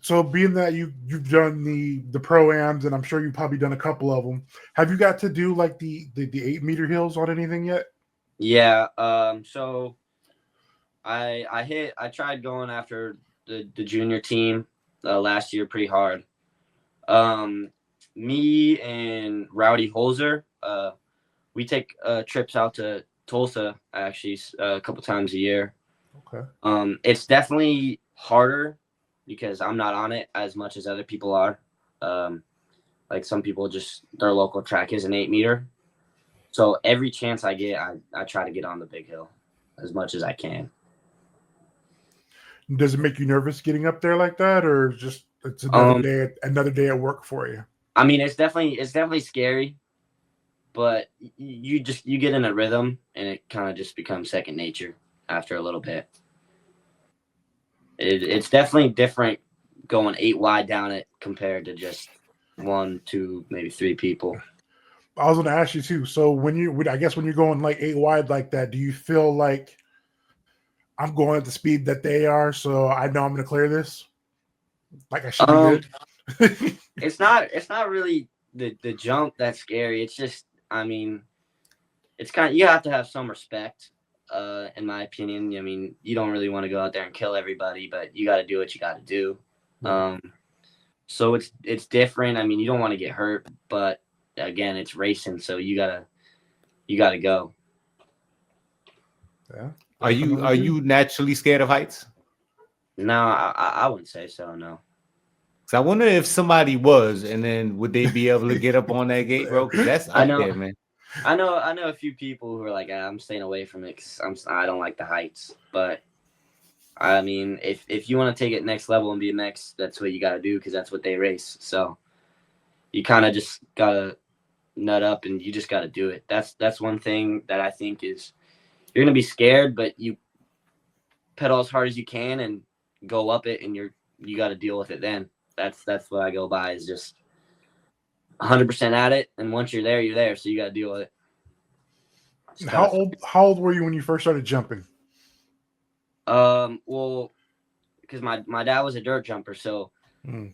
so being that you've done the pro-ams, and I'm sure you've probably done a couple of them, have you got to do like the 8-meter hills on anything yet? Yeah. So I tried going after the junior team last year pretty hard. Me and Rowdy Holzer, we take trips out to Tulsa actually a couple times a year. Okay. It's definitely harder because I'm not on it as much as other people are. Like some people their local track is an 8-meter. So every chance I get, I try to get on the big hill as much as I can. Does it make you nervous getting up there like that, or just it's another day at work for you? I mean, it's definitely scary, but you get in a rhythm and it kind of just becomes second nature after a little bit. It's definitely different going 8 wide down it compared to just 1, 2, maybe 3 people. I was going to ask you too. So when you're going like 8 wide like that, do you feel like I'm going at the speed that they are, so I know I'm going to clear this? Like I should be good. It's not really the jump that's scary. It's just, I mean, it's kind of, you have to have some respect. In my opinion, I mean, you don't really want to go out there and kill everybody, but you got to do what you got to do. So it's different. I mean, you don't want to get hurt, but again, it's racing, so you gotta go. Yeah. Are you naturally scared of heights? No, I wouldn't say so. No. So I wonder if somebody was, and then would they be able to get up on that gate, bro? Because that's up there, man. I know a few people who are like, I'm staying away from it because I don't like the heights. But I mean, if you want to take it next level in BMX, that's what you got to do because that's what they race. So you kind of just gotta nut up and you just gotta do it. That's one thing that I think is you're gonna be scared, but you pedal as hard as you can and go up it, and you got to deal with it. Then that's what I go by is just 100% at it, and once you're there, you're there. So you got to deal with it. How old were you when you first started jumping? Well, because my dad was a dirt jumper, so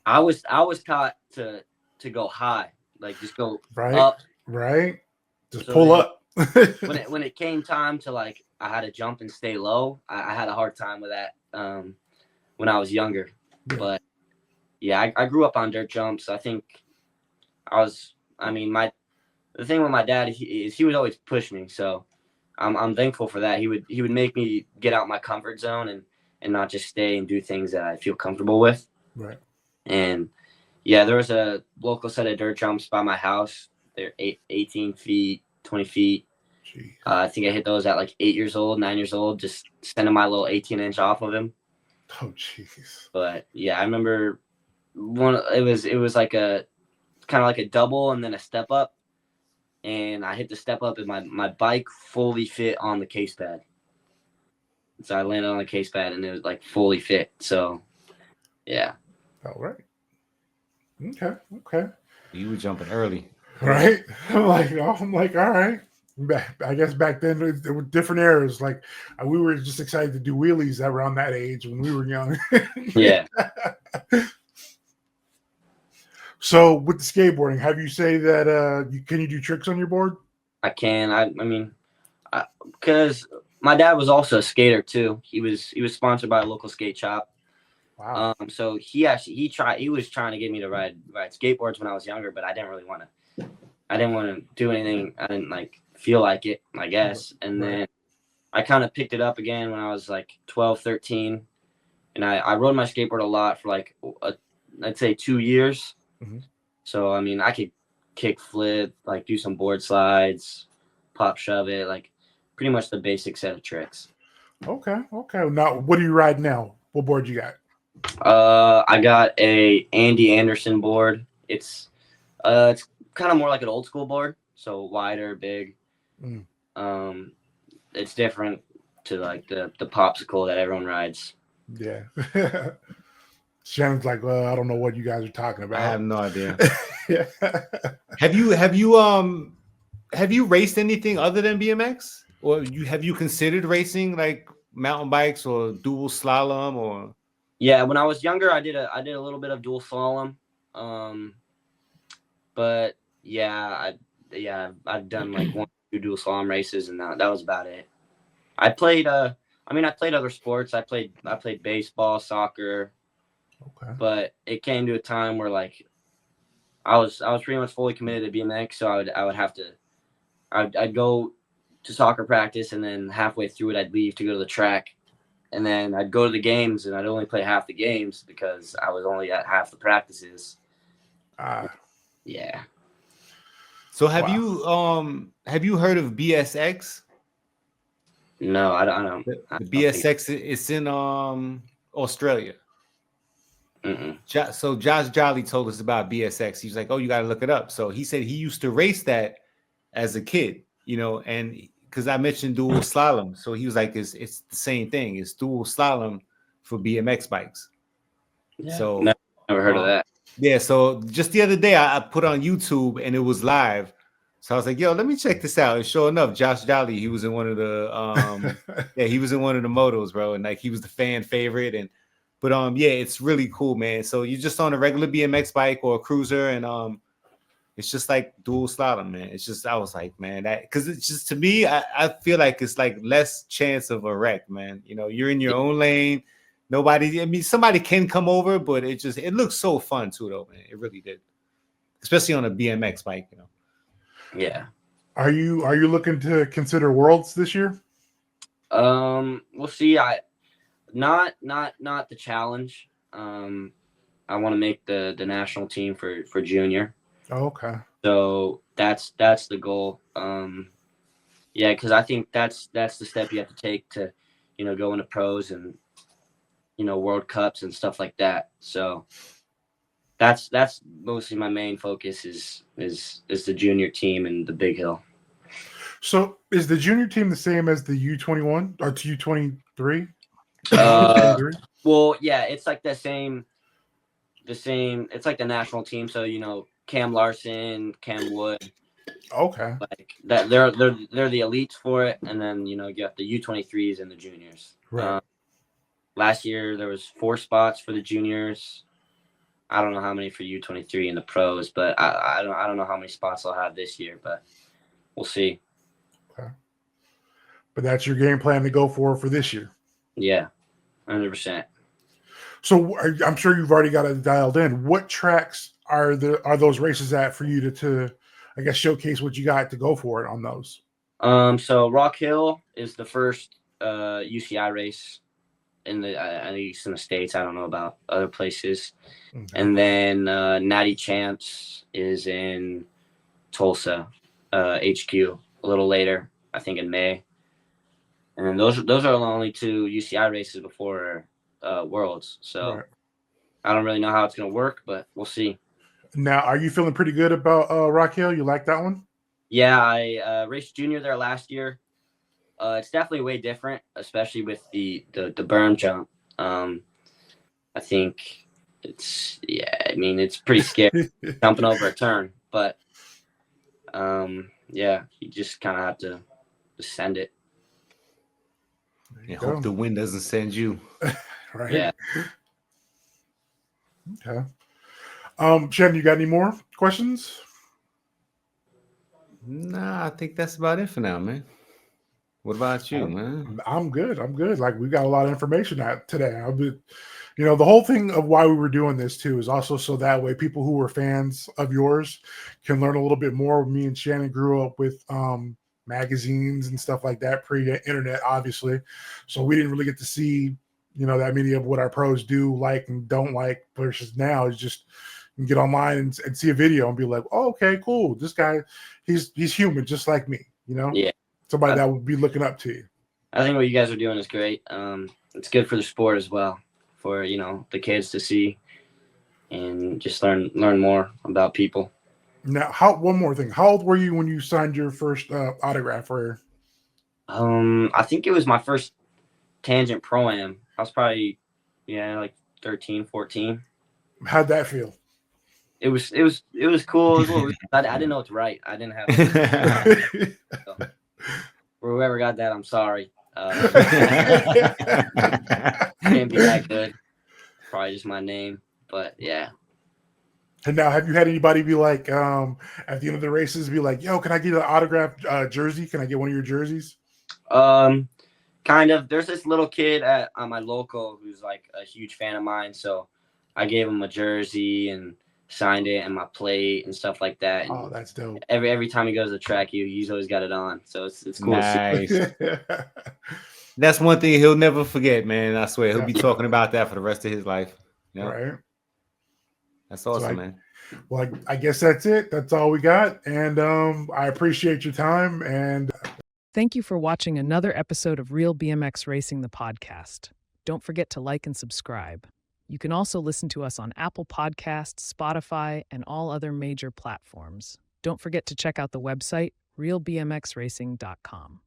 I was taught to go high, like just go up, right, just so pull up. when it came time to like I had to jump and stay low, I had a hard time with that when I was younger. Yeah. But yeah, I grew up on dirt jumps. I think the thing with my dad is he would always push me, so I'm thankful for that. He would make me get out my comfort zone and not just stay and do things that I feel comfortable with. Right. And yeah, there was a local set of dirt jumps by my house. They're 18 feet, 20 feet. I think I hit those at like 9 years old, just sending my little 18-inch off of him. Oh, jeez. But yeah, I remember it was like a kind of like a double and then a step up. And I hit the step up and my bike fully fit on the case pad. So I landed on the case pad and it was like fully fit. So yeah. All right. Okay. You were jumping early. Right? I'm like, all right. I guess back then there were different eras. Like we were just excited to do wheelies around that age when we were young. Yeah. So with the skateboarding, have you say that can you do tricks on your board? I can. I mean, because my dad was also a skater too. He was sponsored by a local skate shop. Wow. So he was trying to get me to ride skateboards when I was younger, but I didn't really want to. I didn't want to do anything. I didn't like feel like it, I guess. And then I kind of picked it up again when I was like 12, 13. And I rode my skateboard a lot for like, I'd say 2 years. Mm-hmm. So, I mean, I could kick flip, like do some board slides, pop shove it, like pretty much the basic set of tricks. Okay. Now, what do you ride now? What board you got? I got a Andy Anderson board. It's kind of more like an old school board, so wider, big. It's different to like the popsicle that everyone rides. Yeah. Shannon's like, well, I don't know what you guys are talking about. I have no idea. Yeah. Have you raced anything other than BMX, or have you considered racing like mountain bikes or dual slalom or? Yeah, when I was younger, I did a little bit of dual slalom, but I've done like 1 or 2 dual slalom races, and that was about it. I played I played other sports. I played baseball, soccer. Okay. But it came to a time where like I was pretty much fully committed to BMX, so I would have to I'd go to soccer practice, and then halfway through it I'd leave to go to the track, and then I'd go to the games, and I'd only play half the games because I was only at half the practices. Yeah. So have you heard of BSX? No, I don't. The BSX is in Australia. So Josh Jolly told us about BSX. He's like, oh, you got to look it up. So he said he used to race that as a kid, and because I mentioned dual slalom. So he was like, it's the same thing. It's dual slalom for BMX bikes. Yeah. So never heard of that. Yeah. So just the other day I put on YouTube and it was live. So I was like, yo, let me check this out. And sure enough, Josh Jolly, he was in one of the he was in one of the motos, bro. And like he was the fan favorite. But it's really cool, man. So you're just on a regular BMX bike or a cruiser, and it's just like dual slalom, man. It's just, I was like, man, that, because it's just, to me, I feel like it's like less chance of a wreck, man. You're in your own lane. Somebody can come over, but it looks so fun too, though, man. It really did, especially on a BMX bike, Yeah. Are you looking to consider Worlds this year? We'll see. Not the challenge. I want to make the national team for junior. Oh, okay. So that's the goal. Because I think that's the step you have to take to, go into pros and, World Cups and stuff like that. So that's mostly my main focus is the junior team and the Big Hill. So is the junior team the same as the U21 or U23? Well, yeah, it's like the same. It's like the national team. So Cam Larson, Cam Wood. Okay. Like that, they're the elites for it, and then you got the U23s and the juniors. Right. Last year there was 4 spots for the juniors. I don't know how many for U23 and the pros, but I don't know how many spots I'll have this year, but we'll see. Okay. But that's your game plan to go for this year. Yeah, 100%. So I'm sure you've already got it dialed in. What tracks are those races at for you to I guess showcase what you got to go for it on those? So Rock Hill is the first UCI race at least in the States. I don't know about other places. Okay. And then Natty Champs is in Tulsa, HQ, a little later, I think in May. And then those are the only 2 UCI races before Worlds. So right. I don't really know how it's going to work, but we'll see. Now, are you feeling pretty good about Rock Hill? You like that one? Yeah, I raced junior there last year. It's definitely way different, especially with the berm jump. I think it's pretty scary jumping over a turn, but you just kind of have to send it. You hope the wind doesn't send you. Right. Yeah. Okay. Shannon, you got any more questions? Nah, I think that's about it for now, man. What about you, man? I'm good. I'm good. Like we got a lot of information out today. The whole thing of why we were doing this too is also so that way people who were fans of yours can learn a little bit more. Me and Shannon grew up with magazines and stuff like that, pre-internet, obviously. So we didn't really get to see, that many of what our pros do, like and don't like. Versus now, is just you can get online and see a video and be like, oh, okay, cool. This guy, he's human, just like me. Yeah. Somebody that would be looking up to you. I think what you guys are doing is great. It's good for the sport as well, for the kids to see and just learn more about people. Now, one more thing. How old were you when you signed your first autograph for? I think it was my first Tangent Pro-Am. I was probably like 13, 14. How'd that feel? It was cool. It was a little, I didn't know what to write. I didn't have so, for whoever got that, I'm sorry. Can't be that good. Probably just my name, but yeah. And now, have you had anybody be like, at the end of the races, be like, "Yo, can I get an autographed jersey? Can I get one of your jerseys?" Kind of. There's this little kid at my local who's like a huge fan of mine, so I gave him a jersey and signed it and my plate and stuff like that. And that's dope. Every time he goes to track, he's always got it on, so it's cool. Nice. That's one thing he'll never forget, man. I swear he'll be talking about that for the rest of his life. Yep. Right. That's awesome, man. Well, I guess that's it. That's all we got. And I appreciate your time. And thank you for watching another episode of Real BMX Racing, the podcast. Don't forget to like and subscribe. You can also listen to us on Apple Podcasts, Spotify, and all other major platforms. Don't forget to check out the website, realbmxracing.com.